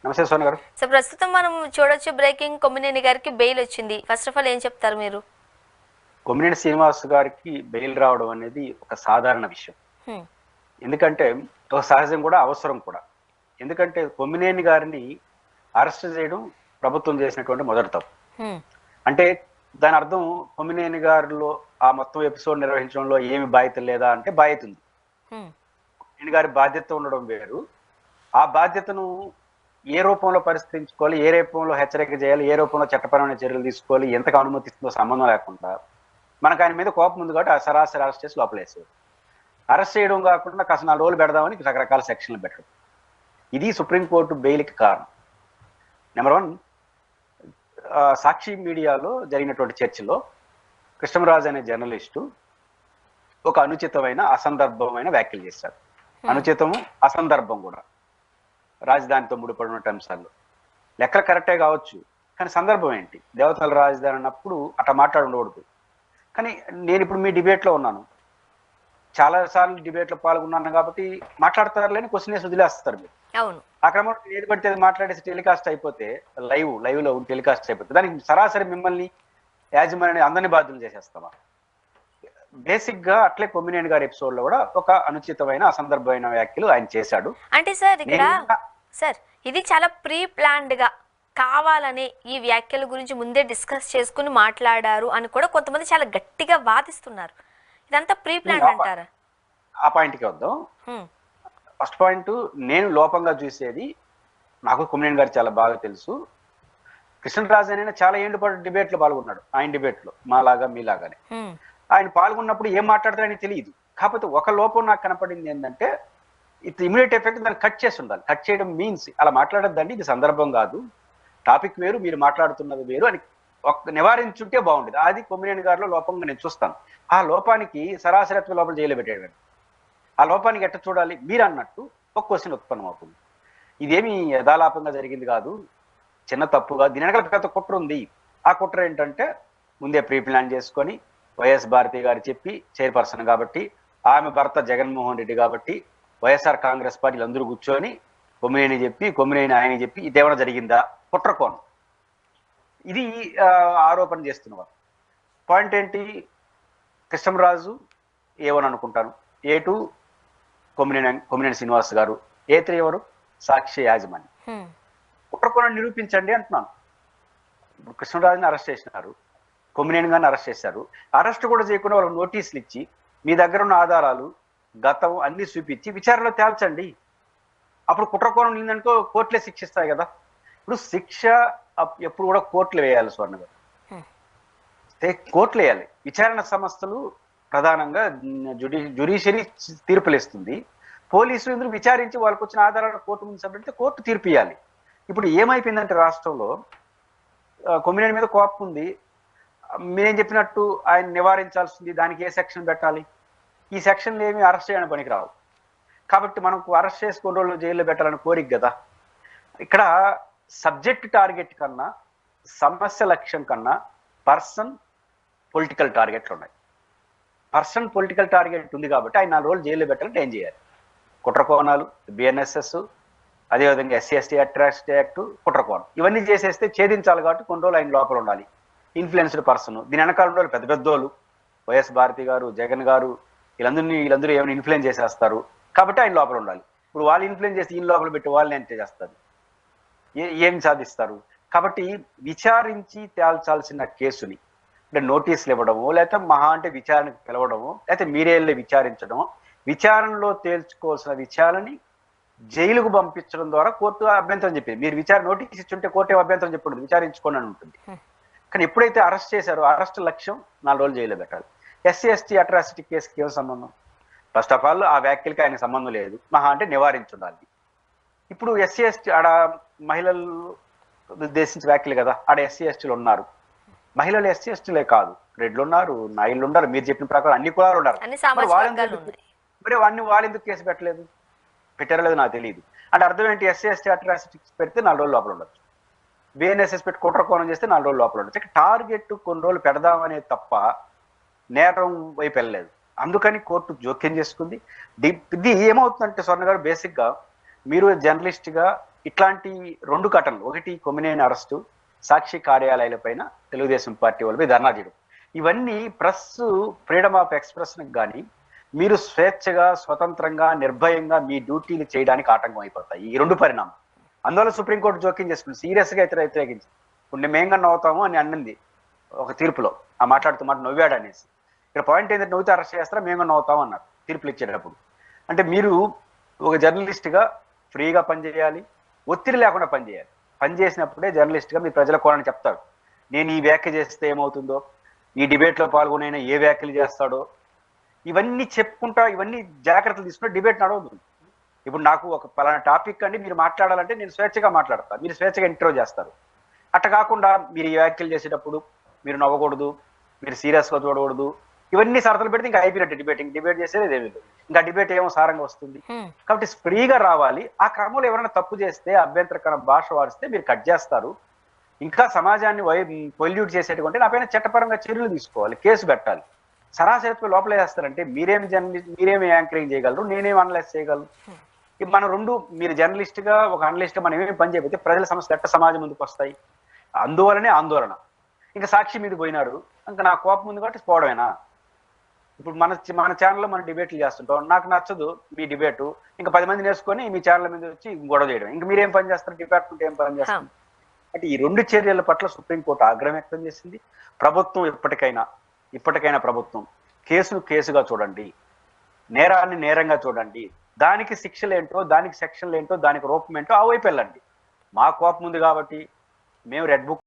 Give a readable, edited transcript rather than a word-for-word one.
నమస్తే సోని గారు. సో ప్రస్తుతం మనం చూడొచ్చు బ్రేకింగ్ కొమ్మినేని గారికి బెయిల్ వచ్చింది. ఫస్ట్ ఆఫ్ ఆల్ ఏం చెప్తారు మీరు? కొమ్మినేని శ్రీనివాస్ గారికి బెయిల్ రావడం అనేది ఒక సాధారణ విషయం. హ్మ్. ఎందుకంటే ఒక సహజం కూడా, అవసరం కూడా. ఎందుకంటే కొమ్మినేని గారిని అరెస్ట్ చేయడం ప్రభుత్వం చేసినటువంటి మొదటి తప్పు. హ్మ్. అంటే దాని అర్థం కొమ్మినేని గారిలో ఆ మొత్తం ఎపిసోడ్ నిర్వహించడంలో ఏమి బాధ్యత లేదా అంటే బాధ్యత ఉంది. హ్మ్. కొమ్మినేని గారి బాధ్యత ఉండడం వేరు. ఆ బాధ్యతను ఏ రూపంలో పరిష్కరించుకోవాలి, ఏ రూపంలో హెచ్చరిక చేయాలి, ఏ రూపంలో చట్టపరమైన చర్యలు తీసుకోవాలి, ఎంతకు అనుమతిస్తుందో సంబంధం లేకుండా మనకు ఆయన మీద కోపం ఉంది కాబట్టి ఆ సరాసరి అరెస్ట్ చేసి లోపలేసేది. అరెస్ట్ చేయడం కాకుండా కాస్త 4 రోజులు పెడదామని రకరకాల సెక్షన్లు పెట్టడం, ఇది సుప్రీంకోర్టు బెయిల్కి కారణం. నెంబర్ 1, సాక్షి మీడియాలో జరిగినటువంటి చర్చలో కృష్ణరాజు అనే జర్నలిస్టు ఒక అనుచితమైన అసందర్భమైన వ్యాఖ్యలు చేశారు. అనుచితము, అసందర్భం కూడా రాజధానితో ముడిపడిన అంశాల్లో. లెక్కలు కరెక్టే కావచ్చు, కానీ సందర్భం ఏంటి? దేవతల రాజధాని అన్నప్పుడు అట్లా మాట్లాడి ఉండకూడదు. కానీ నేను ఇప్పుడు మీ డిబేట్లో ఉన్నాను, చాలా సార్లు డిబేట్లో పాల్గొన్నాను కాబట్టి మాట్లాడతారులేని క్వశ్చన్ వేసి వదిలేస్తారు మీరు. అవును. ఆ క్రమంలో ఏది పడితే అది మాట్లాడేసి టెలికాస్ట్ అయిపోతే, లైవ్ లో టెలికాస్ట్ అయిపోతే దానికి సరాసరి మిమ్మల్ని యాజమాన్యాన్ని అందరినీ బాధ్యులు చేసేస్తామా? బేసిక్ గా అట్లే కొమ్మినేని గారి ఎపిసోడ్ లో కూడా ఒక అనుచితమైన అసందర్భమైన వ్యాఖ్యలు ఆయన చేశాడు. అంటే సార్ ఇక్కడ నేను సార్ ఇది చాలా ప్రీ ప్లాన్డ్ గా కావాలని ఈ వ్యాఖ్యల గురించి ముందే డిస్కస్ చేసుకుని మాట్లాడారు అని కూడా కొంతమంది చాలా గట్టిగా వాదిస్తున్నారు. ఇదంతా ప్రీ ప్లాన్ అంటారా? ఆ పాయింట్కి వద్దాం. హ్మ్. ఫస్ట్ పాయింట్, నేను లోపంగా చూసేది, నాకు కొమ్మినేని గారు చాలా బాగా తెలుసు. కృష్ణరాజు అయినా చాలా ఏళ్ళ పాటు డిబేట్లో పాల్గొన్నాడు. ఆయన డిబేట్లో మాలాగా మీలాగానే హ్మ్. ఆయన పాల్గొన్నప్పుడు ఏం మాట్లాడతారని తెలియదు. కాకపోతే ఒక లోపం నాకు కనపడింది ఏంటంటే, ఇది ఇమీడియట్ ఎఫెక్ట్ దాన్ని కట్ చేసి ఉండాలి. కట్ చేయడం మీన్స్ అలా మాట్లాడద్దండి, ఇది సందర్భం కాదు, టాపిక్ వేరు, మీరు మాట్లాడుతున్నది వేరు అని నివారించుంటే బాగుండేది. అది కొమ్మినేని గారిలో లోపంగా నేను చూస్తాను. ఆ లోపానికి సరాసరిత్వ లోపల జైలు పెట్టేయడం, ఆ లోపానికి ఎట్ట చూడాలి? మీరు అన్నట్టు ఒక క్వశ్చన్ ఉత్పన్నం అవుతుంది. ఇదేమి యథాలాపంగా జరిగింది కాదు, చిన్న తప్పుగా, దీని వెనకాల పెద్ద కుట్ర ఉంది. ఆ కుట్ర ఏంటంటే, ముందే ప్రీ ప్లాన్ చేసుకొని వైఎస్ భారతి గారు చెప్పి, చైర్పర్సన్ కాబట్టి, ఆమె భర్త జగన్మోహన్ రెడ్డి కాబట్టి, వైఎస్ఆర్ కాంగ్రెస్ పార్టీలు అందరూ కూర్చొని కొమ్మినేని చెప్పి, కొమ్మినేని ఆయన చెప్పి ఇదేమైనా జరిగిందా? కుట్ర కోణం ఇది ఆరోపణ చేస్తున్నవారు. పాయింట్ ఏంటి? కృష్ణరాజు ఏమని అనుకుంటాను, A2 కొమ్మినేని శ్రీనివాస్ గారు, A3 ఎవరు? సాక్షి యాజమాన్యం. హ్మ్. కుట్రకోణం నిరూపించండి అంటున్నాను. ఇప్పుడు కృష్ణరాజుని అరెస్ట్ చేసినారు, కొమ్మినేని గారిని అరెస్ట్ చేశారు. అరెస్ట్ కూడా చేయకుండా వాళ్ళకి నోటీసులు ఇచ్చి, మీ దగ్గర ఉన్న ఆధారాలు, గతం అన్ని చూపించి విచారణలో తేల్చండి. అప్పుడు కుట్రకోణం నిందనుకో కోర్టులే శిక్షిస్తాయి కదా. ఇప్పుడు శిక్ష ఎప్పుడు కూడా కోర్టులు వేయాలి స్వర్ణ గారు, కోర్టులు వేయాలి. విచారణ సంస్థలు ప్రధానంగా జ్యుడిషియరీ తీర్పులు ఇస్తుంది. పోలీసులు ఇందులో విచారించి వాళ్ళకి వచ్చిన ఆధారాలను కోర్టు ముందు సబ్మిట్ కోర్టు తీర్పు ఇవ్వాలి. ఇప్పుడు ఏమైపోయిందంటే రాష్ట్రంలో కొమ్మినేని మీద కోపం ఉంది, మీరేం చెప్పినట్టు ఆయన నివారించాల్సింది, దానికి ఏ సెక్షన్ పెట్టాలి? ఈ సెక్షన్లు ఏమి అరెస్ట్ చేయడానికి పనికి రావు. కాబట్టి మనకు అరెస్ట్ చేసి కొన్ని రోజులు జైల్లో పెట్టాలని కోరిక కదా. ఇక్కడ సబ్జెక్ట్ టార్గెట్ కన్నా, సమస్య లక్ష్యం కన్నా పర్సన్ పొలిటికల్ టార్గెట్లు ఉన్నాయి. పర్సన్ పొలిటికల్ టార్గెట్ ఉంది కాబట్టి ఆయన 4 రోజులు జైల్లో పెట్టాలంటే ఏం చేయాలి? కుట్రకోణాలు, BNSS, అదేవిధంగా SC/ST అట్రాసిటీ యాక్ట్, కుట్రకోణం ఇవన్నీ చేసేస్తే ఛేదించాలి కాబట్టి కొన్ని రోజులు ఆయన లోపల ఉండాలి. ఇన్ఫ్లుయెన్స్డ్ పర్సన్, దీని వెనకాల ఉండాలి పెద్ద పెద్దోళ్ళు, వైఎస్ భారతి గారు, జగన్ గారు, వీళ్ళందరూ ఏమైనా ఇన్ఫ్లుయెన్స్ చేసేస్తారు కాబట్టి ఆయన లోపల ఉండాలి. ఇప్పుడు వాళ్ళు ఇన్ఫ్లుయెన్స్ చేసి ఈయన లోపల పెట్టి వాళ్ళని ఎంత చేస్తారు? ఏం సాధిస్తారు? కాబట్టి విచారించి తేల్చాల్సిన కేసుని అంటే నోటీసులు ఇవ్వడము, లేకపోతే మహా అంటే విచారణకు పిలవడము, లేకపోతే మీరే వెళ్ళి విచారించడము, విచారణలో తేల్చుకోవాల్సిన విచారణని జైలుకు పంపించడం ద్వారా కోర్టు అభ్యంతరం చెప్పింది. మీరు విచారణ నోటీస్ ఇచ్చుంటే కోర్టు ఏం అభ్యంతరం చెప్పండి, విచారించుకోండి అని ఉంటుంది. కానీ ఎప్పుడైతే అరెస్ట్ చేశారో, అరెస్ట్ లక్ష్యం 4 రోజులు జైల్లో పెట్టాలి. SC/ST అట్రాసిటీ కేసుకి ఏం సంబంధం? ఫస్ట్ ఆఫ్ ఆల్ ఆ వ్యాఖ్యలకి ఆయనకు సంబంధం లేదు, మహా అంటే నివారించుండాలి. ఇప్పుడు SC/ST ఆడ మహిళలు ఉద్దేశించి వ్యాఖ్యలు కదా, ఆడ SC/STలు ఉన్నారు. మహిళలు SC/STలే కాదు, రెడ్లు ఉన్నారు, నాయుళ్ళు ఉన్నారు, మీరు చెప్పిన ప్రకారం అన్ని కులాలు ఉన్నారు. మరి వాళ్ళెందుకు కేసు పెట్టారో లేదు నాకు తెలియదు. అంటే అర్థం ఏంటి? SC/ST అట్రాసిటీ పెడితే 4 రోజులు లోపల ఉండొచ్చు, BNSS పెట్టి కుట్రకోణం చేస్తే 4 రోజులు లోపల ఉండొచ్చు. టార్గెట్ కొన్ని రోజులు పెడదామనే తప్ప నేరం వైపు వెళ్ళలేదు. అందుకని కోర్టు జోక్యం చేసుకుంది. ఇది ఏమవుతుందంటే స్వర్ణ గారు, బేసిక్గా మీరు జర్నలిస్ట్గా ఇట్లాంటి 2 ఘటనలు, ఒకటి కొమ్మినేని అరెస్టు, సాక్షి కార్యాలయాల పైన తెలుగుదేశం పార్టీ వాళ్ళపై ధర్నా చేయడం, ఇవన్నీ ప్రెస్ ఫ్రీడమ్ ఆఫ్ ఎక్స్ప్రెషన్ కానీ మీరు స్వేచ్ఛగా స్వతంత్రంగా నిర్భయంగా మీ డ్యూటీలు చేయడానికి ఆటంకం అయిపోతాయి ఈ 2 పరిణామం. అందువల్ల సుప్రీంకోర్టు జోక్యం చేసుకుంది, సీరియస్ గా వ్యతిరేకించి. ఇప్పుడు మేము కన్నా నవ్వుతాము అని అన్నది ఒక తీర్పులో, ఆ మాట్లాడుతూ మాట నవ్వాడు అనేసి. ఇక్కడ పాయింట్ ఏంటంటే నవ్వుతే అరెస్ట్ చేస్తారా, మేము కన్నా నవ్వుతాం అన్నారు తీర్పులు ఇచ్చేటప్పుడు. అంటే మీరు ఒక జర్నలిస్ట్ గా ఫ్రీగా పనిచేయాలి, ఒత్తిడి లేకుండా పనిచేయాలి. పనిచేసినప్పుడే జర్నలిస్ట్ గా మీ ప్రజల కోణాన్ని చెప్తారు. నేను ఈ వ్యాఖ్య చేస్తే ఏమవుతుందో, ఈ డిబేట్ లో పాల్గొనైనా ఏ వ్యాఖ్యలు చేస్తాడో, ఇవన్నీ చెప్పుకుంటా, ఇవన్నీ జాగ్రత్తలు తీసుకుంటే డిబేట్ నడవదు. ఇప్పుడు నాకు ఒక పలానా టాపిక్ అండి మీరు మాట్లాడాలంటే నేను స్వేచ్ఛగా మాట్లాడతాను, మీరు స్వేచ్ఛగా ఇంటర్వ్యూ చేస్తారు. అట్ట కాకుండా మీరు ఈ వ్యాఖ్యలు చేసేటప్పుడు మీరు నవ్వకూడదు, మీరు సీరియస్ గా చూడకూడదు, ఇవన్నీ షరతులు పెడితే ఇంకా అయిపోయినట్టు డిబేట్ చేసేది ఏమీ లేదు. ఇంకా డిబేట్ ఏమో సారంగా వస్తుంది. కాబట్టి ఫ్రీగా రావాలి. ఆ క్రమంలో ఎవరైనా తప్పు చేస్తే, అభ్యంతరకర భాష వాడిస్తే మీరు కట్ చేస్తారు. ఇంకా సమాజాన్ని పొల్యూట్ చేసేటువంటి నా పైన చట్టపరంగా చర్యలు తీసుకోవాలి, కేసు పెట్టాలి. సరాసరి లోపల వేస్తారంటే మీరేమి యాంకరింగ్ చేయగలరు, నేనేం అనలైజ్ చేయగలరు. ఇప్పుడు మనం మీరు జర్నలిస్ట్ గా ఒక అనలిస్ట్ గా మనం ఏమేమి పని చేయకపోతే ప్రజల సమస్యలు ఎట్ట సమాజం ముందుకు వస్తాయి. అందువలనే ఆందోళన. ఇంకా సాక్షి మీద పోయినారు, ఇంకా నా కోపం ఉంది కాబట్టి పోవడమేనా? ఇప్పుడు మన ఛానల్లో మనం డిబేట్లు చేస్తుంటాం, నాకు నచ్చదు మీ డిబేటు, ఇంకా 10 మంది నేర్చుకొని మీ ఛానల్ మీద వచ్చి గొడవ చేయడం. ఇంకా మీరేం పని చేస్తారు, డిపార్ట్మెంట్ ఏం పని చేస్తారు? అంటే ఈ 2 చర్యల పట్ల సుప్రీంకోర్టు ఆగ్రహం వ్యక్తం చేసింది. ప్రభుత్వం ఇప్పటికైనా ప్రభుత్వం కేసును కేసుగా చూడండి, నేరాన్ని నేరంగా చూడండి, దానికి శిక్షలు ఏంటో, దానికి సెక్షన్లు ఏంటో, దానికి రూపం ఏంటో ఆ వైపు వెళ్ళండి. మా కోపం ఉంది కాబట్టి మేము రెడ్ బుక్